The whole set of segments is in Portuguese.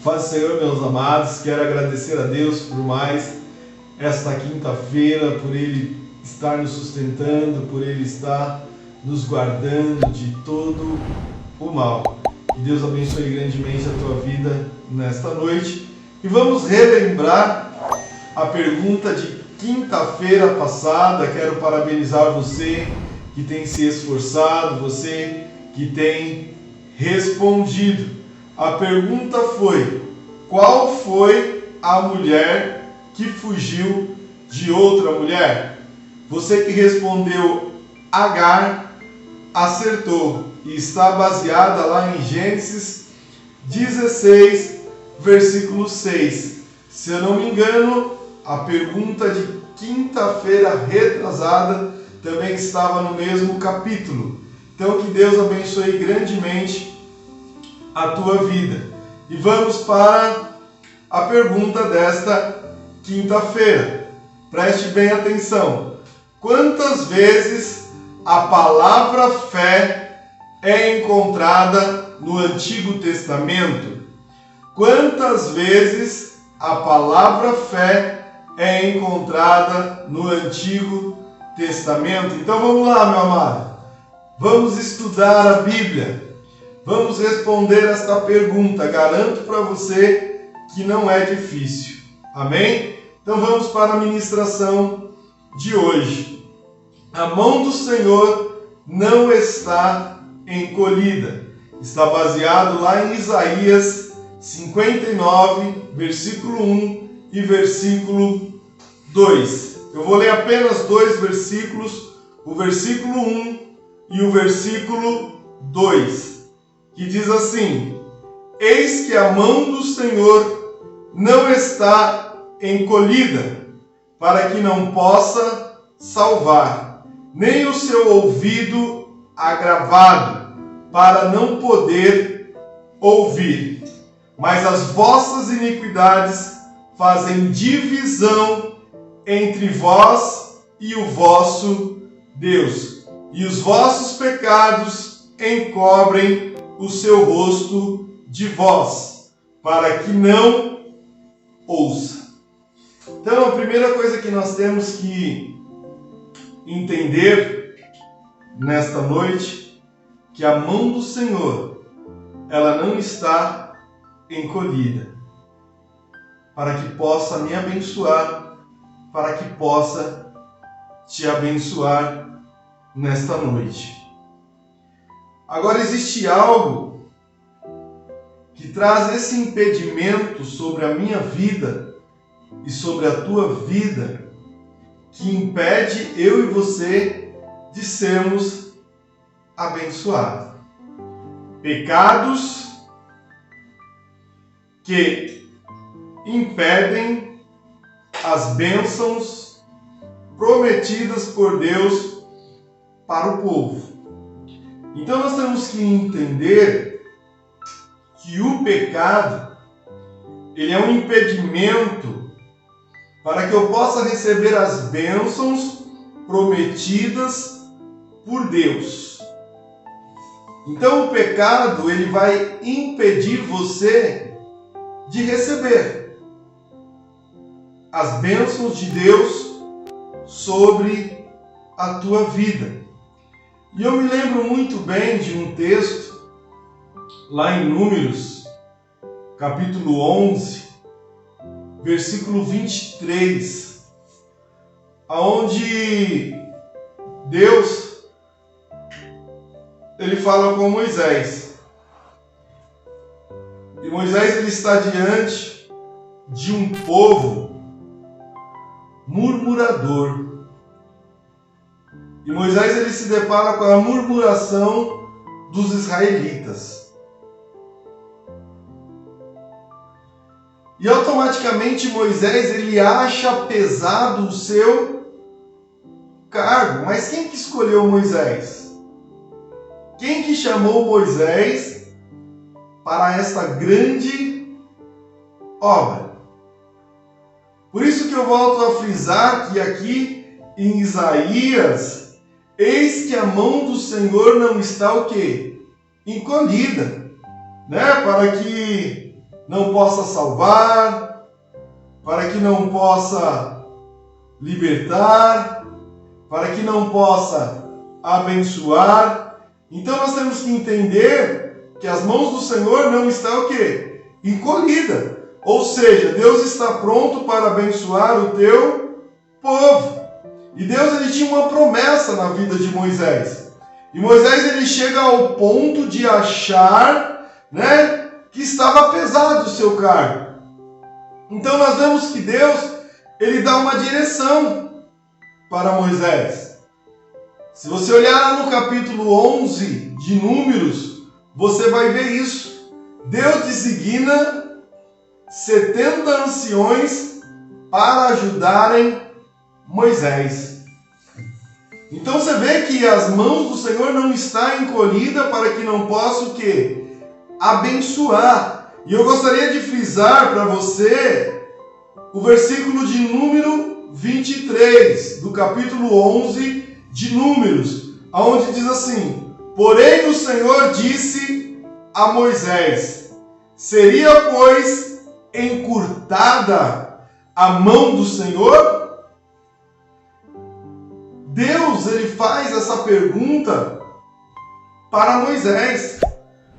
Paz do Senhor, meus amados, quero agradecer a Deus por mais esta quinta-feira, por Ele estar nos sustentando, por Ele estar nos guardando de todo o mal. Que Deus abençoe grandemente a tua vida nesta noite. E vamos relembrar a pergunta de quinta-feira passada. Quero parabenizar você que tem se esforçado, você que tem respondido. A pergunta foi: qual foi a mulher que fugiu de outra mulher? Você que respondeu Agar, acertou, e está baseada lá em Gênesis 16, versículo 6. Se eu não me engano, a pergunta de quinta-feira retrasada também estava no mesmo capítulo. Então que Deus abençoe grandemente a tua vida. E vamos para a pergunta desta quinta-feira. Preste bem atenção. Quantas vezes a palavra fé é encontrada no Antigo Testamento? Quantas vezes a palavra fé é encontrada no Antigo Testamento? Então vamos lá, meu amado. Vamos estudar a Bíblia. Vamos responder esta pergunta. Garanto para você que não é difícil. Amém? Então vamos para a ministração de hoje. A mão do Senhor não está encolhida. Está baseado lá em Isaías 59, versículo 1 e versículo 2. Eu vou ler apenas dois versículos, o versículo 1 e o versículo 2. Que diz assim: eis que a mão do Senhor não está encolhida, para que não possa salvar, nem o seu ouvido agravado, para não poder ouvir. Mas as vossas iniquidades fazem divisão entre vós e o vosso Deus, e os vossos pecados encobrem o seu rosto de vós, para que não ouça. Então, a primeira coisa que nós temos que entender nesta noite, que a mão do Senhor, ela não está encolhida, para que possa me abençoar, para que possa te abençoar nesta noite. Agora, existe algo que traz esse impedimento sobre a minha vida e sobre a tua vida, que impede eu e você de sermos abençoados. Pecados que impedem as bênçãos prometidas por Deus para o povo. Então nós temos que entender que o pecado, ele é um impedimento para que eu possa receber as bênçãos prometidas por Deus. Então o pecado, ele vai impedir você de receber as bênçãos de Deus sobre a tua vida. E eu me lembro muito bem de um texto, lá em Números, capítulo 11, versículo 23, onde Deus, ele fala com Moisés. E Moisés, ele está diante de um povo murmurador. E Moisés, ele se depara com a murmuração dos israelitas. E automaticamente Moisés, ele acha pesado o seu cargo. Mas quem que escolheu Moisés? Quem que chamou Moisés para esta grande obra? Por isso que eu volto a frisar que aqui em Isaías, eis que a mão do Senhor não está o quê? Encolhida, né? Para que não possa salvar, para que não possa libertar, para que não possa abençoar. Então nós temos que entender que as mãos do Senhor não estão o quê? Encolhidas. Ou seja, Deus está pronto para abençoar o teu povo. E Deus ele tinha uma promessa na vida de Moisés. E Moisés ele chega ao ponto de achar, que estava pesado o seu cargo. Então nós vemos que Deus ele dá uma direção para Moisés. Se você olhar no capítulo 11 de Números, você vai ver isso. Deus designa 70 anciões para ajudarem Moisés. Então você vê que as mãos do Senhor não estão encolhidas para que não possa o quê? Abençoar. E eu gostaria de frisar para você o versículo de número 23, do capítulo 11 de Números, onde diz assim: porém o Senhor disse a Moisés: seria, pois, encurtada a mão do Senhor? Deus ele faz essa pergunta para Moisés.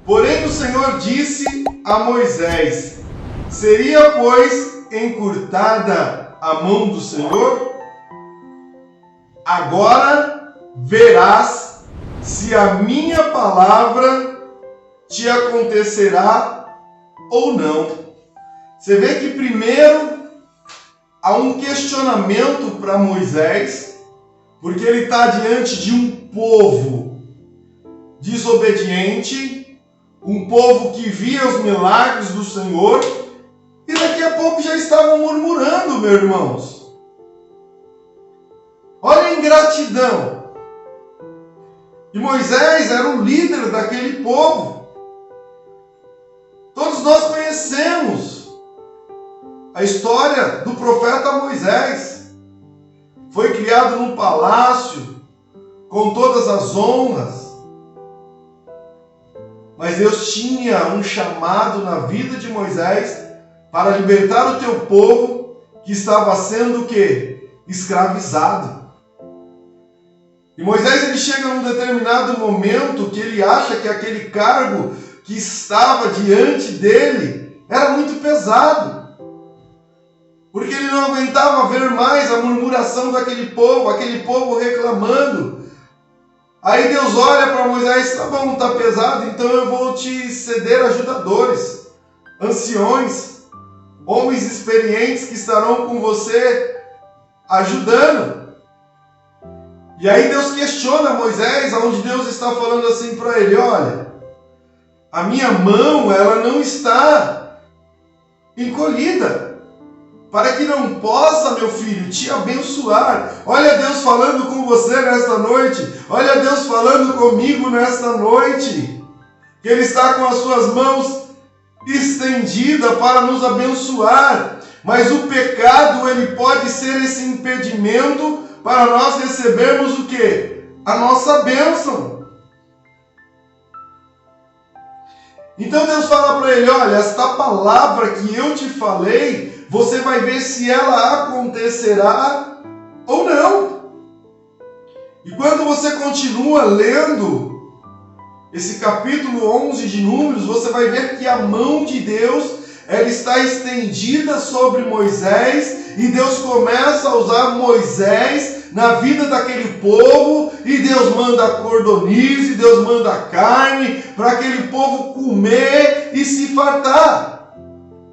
Porém o Senhor disse a Moisés: seria, pois, encurtada a mão do Senhor? Agora verás se a minha palavra te acontecerá ou não. Você vê que primeiro há um questionamento para Moisés, porque ele está diante de um povo desobediente, um povo que via os milagres do Senhor, e daqui a pouco já estavam murmurando, meus irmãos. Olha a ingratidão. E Moisés era o líder daquele povo. Todos nós conhecemos a história do profeta Moisés. Foi criado num palácio, com todas as honras. Mas Deus tinha um chamado na vida de Moisés para libertar o teu povo que estava sendo o quê? Escravizado. E Moisés ele chega num determinado momento que ele acha que aquele cargo que estava diante dele era muito pesado. Porque ele não aguentava ver mais a murmuração daquele povo reclamando. Aí Deus olha para Moisés: tá bom, tá pesado, então eu vou te ceder ajudadores, anciões, homens experientes que estarão com você ajudando. E aí Deus questiona Moisés, onde Deus está falando assim para ele: olha, a minha mão ela não está encolhida, para que não possa, meu filho, te abençoar. Olha Deus falando com você nesta noite. Olha Deus falando comigo nesta noite. Que Ele está com as suas mãos estendidas para nos abençoar. Mas o pecado, ele pode ser esse impedimento para nós recebermos o quê? A nossa bênção. Então Deus fala para ele: olha, esta palavra que eu te falei, você vai ver se ela acontecerá ou não. E quando você continua lendo esse capítulo 11 de Números, você vai ver que a mão de Deus ela está estendida sobre Moisés, e Deus começa a usar Moisés na vida daquele povo, e Deus manda cordonize, Deus manda carne, para aquele povo comer e se fartar.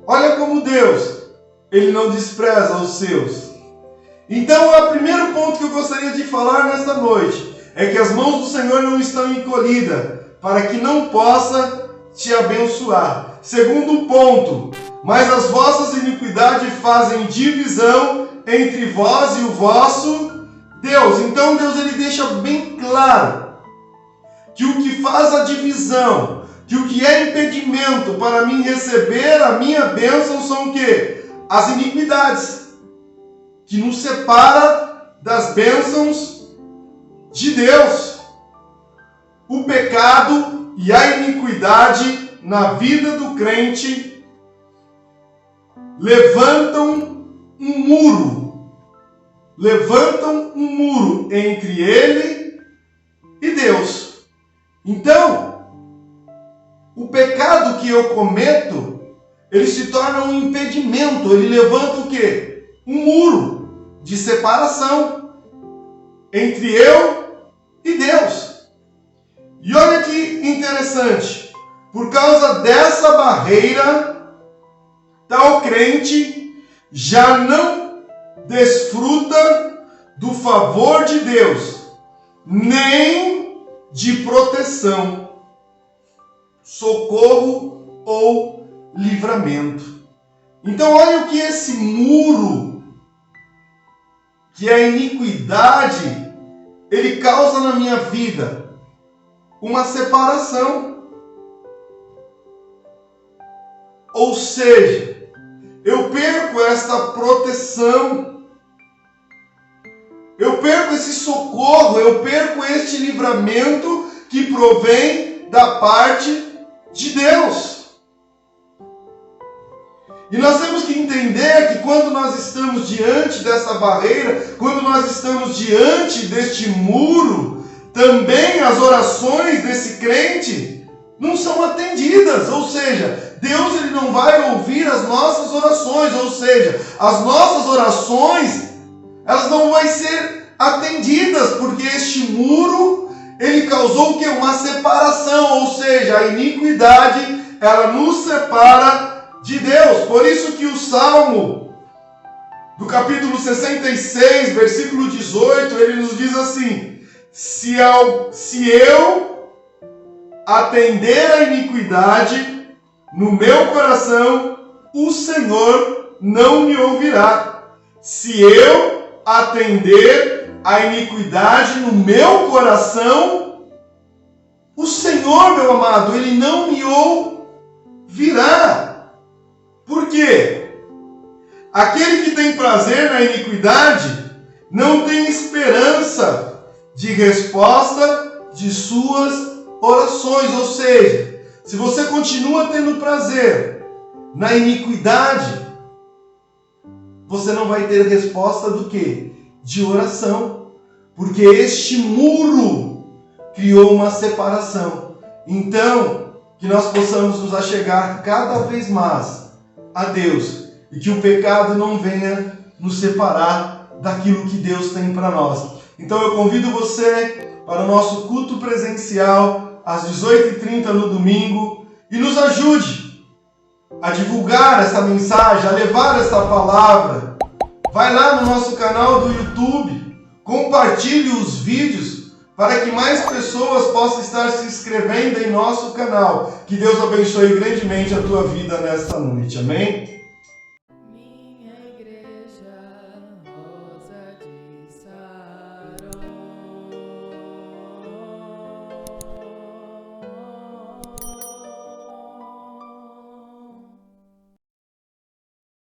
Olha como Deus Ele não despreza os seus. Então, o primeiro ponto que eu gostaria de falar nesta noite é que as mãos do Senhor não estão encolhidas, para que não possa te abençoar. Segundo ponto: mas as vossas iniquidades fazem divisão entre vós e o vosso Deus. Então, Deus ele deixa bem claro que o que faz a divisão, que o que é impedimento para mim receber a minha bênção são o quê? As iniquidades, que nos separa das bênçãos de Deus. O pecado e a iniquidade na vida do crente levantam um muro. Levantam um muro entre ele e Deus. Então, o pecado que eu cometo, ele se torna um impedimento. Ele levanta o quê? Um muro de separação entre eu e Deus. E olha que interessante, por causa dessa barreira, tal crente já não desfruta do favor de Deus, nem de proteção, socorro ou livramento. Então olha o que esse muro, que é a iniquidade, ele causa na minha vida. Uma separação. Ou seja, eu perco esta proteção, eu perco esse socorro, eu perco este livramento que provém da parte de Deus. E nós temos que entender que quando nós estamos diante dessa barreira, quando nós estamos diante deste muro, também as orações desse crente não são atendidas, ou seja, Deus ele não vai ouvir as nossas orações, ou seja, as nossas orações, elas não vão ser atendidas, porque este muro, ele causou o quê? Uma separação, ou seja, a iniquidade, ela nos separa de Deus. Por isso que o Salmo, do capítulo 66, versículo 18, ele nos diz assim: se eu atender a iniquidade no meu coração, o Senhor não me ouvirá. Se eu atender a iniquidade no meu coração, o Senhor, meu amado, ele não me ouvirá. Por quê? Aquele que tem prazer na iniquidade não tem esperança de resposta de suas orações. Ou seja, se você continua tendo prazer na iniquidade, você não vai ter resposta do quê? De oração. Porque este muro criou uma separação. Então, que nós possamos nos achegar cada vez mais a Deus e que o pecado não venha nos separar daquilo que Deus tem para nós. Então eu convido você para o nosso culto presencial às 18h30 no domingo e nos ajude a divulgar essa mensagem, a levar essa palavra. Vai lá no nosso canal do YouTube, compartilhe os vídeos para que mais pessoas possam estar se inscrevendo em nosso canal. Que Deus abençoe grandemente a tua vida nesta noite. Amém?